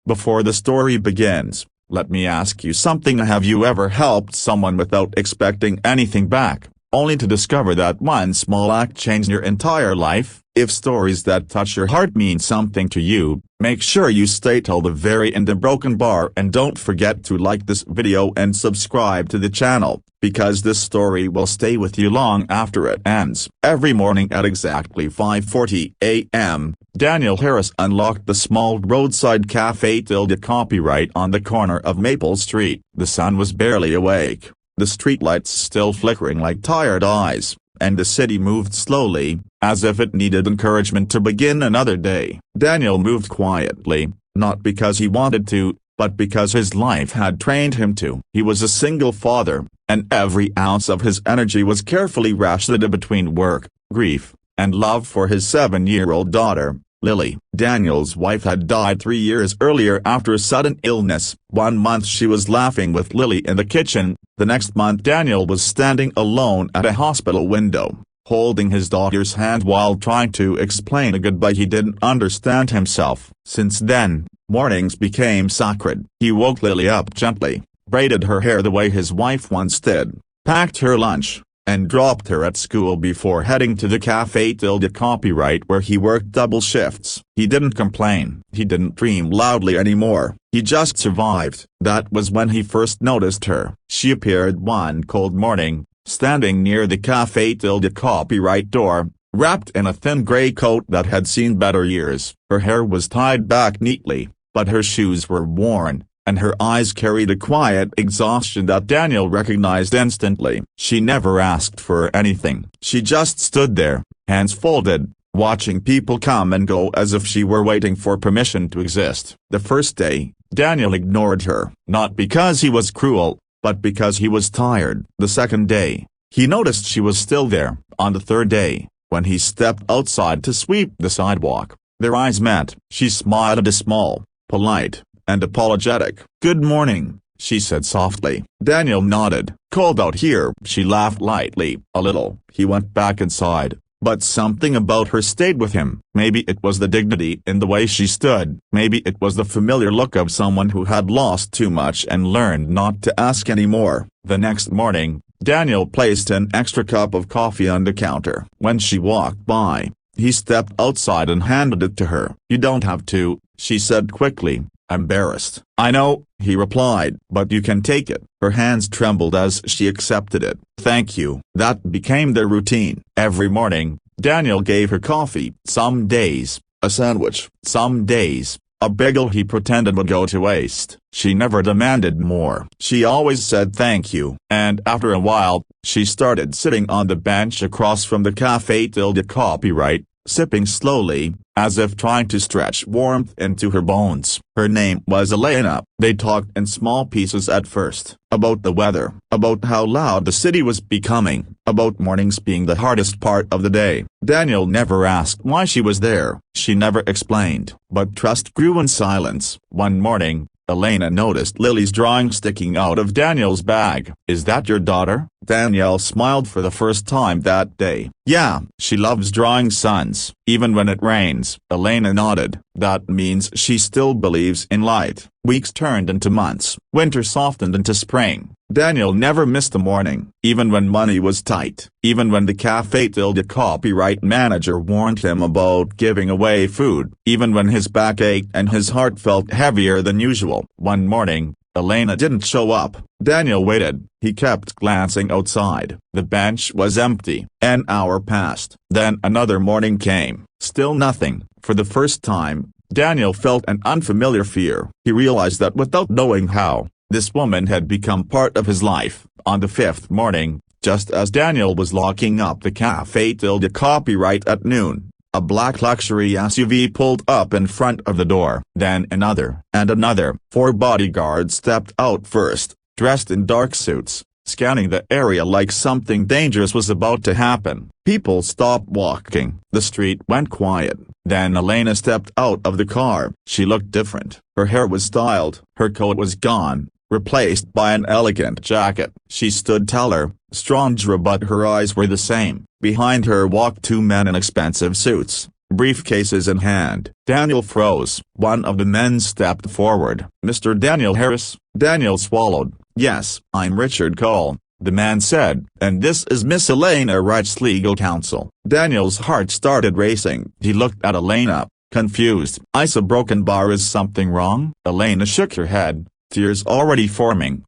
Before the story begins, let me ask you something. Have you ever helped someone without expecting anything back, only to discover that one small act changed your entire life? If stories that touch your heart mean something to you, make sure you stay till the very end of Broken Bar, and don't forget to like this video and subscribe to the channel, because this story will stay with you long after it ends. Every morning at exactly 5:40 a.m., Daniel Harris unlocked the small roadside café copyright on the corner of Maple Street. The sun was barely awake, the streetlights still flickering like tired eyes, and the city moved slowly, as if it needed encouragement to begin another day. Daniel moved quietly, not because he wanted to, but because his life had trained him to. He was a single father, and every ounce of his energy was carefully rationed between work, grief, and love for his 7-year-old daughter, Lily. Daniel's wife had died 3 years earlier after a sudden illness. 1 month she was laughing with Lily in the kitchen, the next month Daniel was standing alone at a hospital window, holding his daughter's hand while trying to explain a goodbye he didn't understand himself. Since then, mornings became sacred. He woke Lily up gently, braided her hair the way his wife once did, packed her lunch, and dropped her at school before heading to the café copyright where he worked double shifts. He didn't complain. He didn't dream loudly anymore. He just survived. That was when he first noticed her. She appeared one cold morning, standing near the café copyright door, wrapped in a thin gray coat that had seen better years. Her hair was tied back neatly, but her shoes were worn, and her eyes carried a quiet exhaustion that Daniel recognized instantly. She never asked for anything. She just stood there, hands folded, watching people come and go as if she were waiting for permission to exist. The first day, Daniel ignored her, not because he was cruel, but because he was tired. The second day, he noticed she was still there. On the third day, when he stepped outside to sweep the sidewalk, their eyes met. She smiled, a small, polite, and apologetic. "Good morning," she said softly. Daniel nodded. "Cold out here." She laughed lightly. "A little." He went back inside, but something about her stayed with him. Maybe it was the dignity in the way she stood. Maybe it was the familiar look of someone who had lost too much and learned not to ask anymore. The next morning, Daniel placed an extra cup of coffee on the counter. When she walked by, he stepped outside and handed it to her. "You don't have to," she said quickly, embarrassed. "I know," he replied, "but you can take it." Her hands trembled as she accepted it. "Thank you." That became their routine. Every morning, Daniel gave her coffee. Some days, a sandwich. Some days, a bagel he pretended would go to waste. She never demanded more. She always said thank you. And after a while, she started sitting on the bench across from the café copyright, sipping slowly, as if trying to stretch warmth into her bones. Her name was Elena. They talked in small pieces at first, about the weather, about how loud the city was becoming, about mornings being the hardest part of the day. Daniel never asked why she was there. She never explained. But trust grew in silence. One morning, Elena noticed Lily's drawing sticking out of Daniel's bag. "Is that your daughter?" Daniel smiled for the first time that day. "Yeah, she loves drawing suns, even when it rains." Elena nodded. "That means she still believes in light." Weeks turned into months. Winter softened into spring. Daniel never missed a morning, even when money was tight, even when the café copyright manager warned him about giving away food, even when his back ached and his heart felt heavier than usual. One morning, Elena didn't show up. Daniel waited. He kept glancing outside. The bench was empty. An hour passed. Then another morning came. Still nothing. For the first time, Daniel felt an unfamiliar fear. He realized that without knowing how, this woman had become part of his life. On the fifth morning, just as Daniel was locking up the café copyright at noon, a black luxury SUV pulled up in front of the door. Then another, and another. 4 bodyguards stepped out first, dressed in dark suits, scanning the area like something dangerous was about to happen. People stopped walking. The street went quiet. Then Elena stepped out of the car. She looked different. Her hair was styled. Her coat was gone, replaced by an elegant jacket. She stood taller, stronger, but her eyes were the same. Behind her walked 2 men in expensive suits, briefcases in hand. Daniel froze. One of the men stepped forward. "Mr. Daniel Harris?" Daniel swallowed. "Yes, I'm Richard Cole," the man said, "and this is Miss Elena Wright's legal counsel." Daniel's heart started racing. He looked at Elena, confused. "Is a broken bar is something wrong?" Elena shook her head, tears already forming.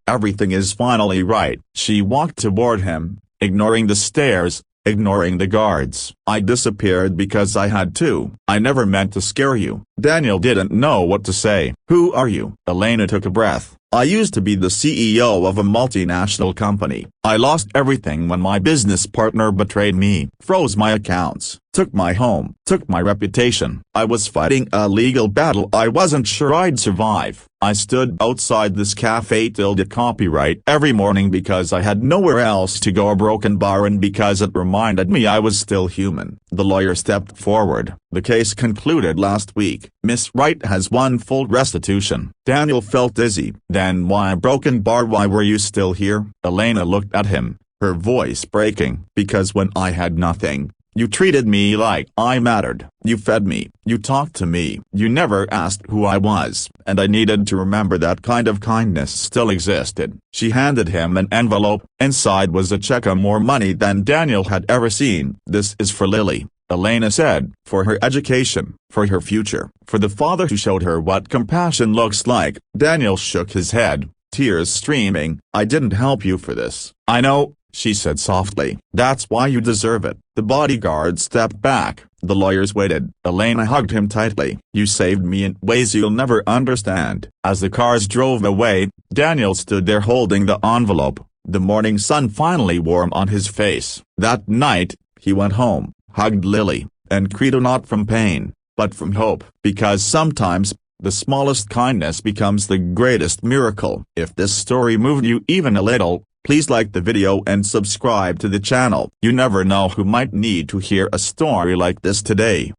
Everything is finally right." She walked toward him, ignoring the stairs, ignoring the guards. "I disappeared because I had to. I never meant to scare you." Daniel didn't know what to say. "Who are you?" Elena took a breath. "I used to be the CEO of a multinational company. I lost everything when my business partner betrayed me, froze my accounts, took my home, took my reputation. I was fighting a legal battle I wasn't sure I'd survive. I stood outside this cafe till the copyright every morning because I had nowhere else to go, a broken bar, and because it reminded me I was still human." The lawyer stepped forward. "The case concluded last week. Miss Wright has won full restitution." Daniel felt dizzy. "Then why a broken bar? Why were you still here?" Elena looked at him, her voice breaking. "Because when I had nothing, you treated me like I mattered. You fed me, you talked to me, you never asked who I was, and I needed to remember that kind of kindness still existed." She handed him an envelope. Inside was a check of more money than Daniel had ever seen. "This is for Lily," Elena said, "for her education, for her future, for the father who showed her what compassion looks like." Daniel shook his head, tears streaming. "I didn't help you for this." "I know," she said softly. "That's why you deserve it." The bodyguard stepped back. The lawyers waited. Elena hugged him tightly. "You saved me in ways you'll never understand." As the cars drove away, Daniel stood there holding the envelope, the morning sun finally warm on his face. That night, he went home, hugged Lily, and credo not from pain, but from hope. Because sometimes, the smallest kindness becomes the greatest miracle. If this story moved you even a little, please like the video and subscribe to the channel. You never know who might need to hear a story like this today.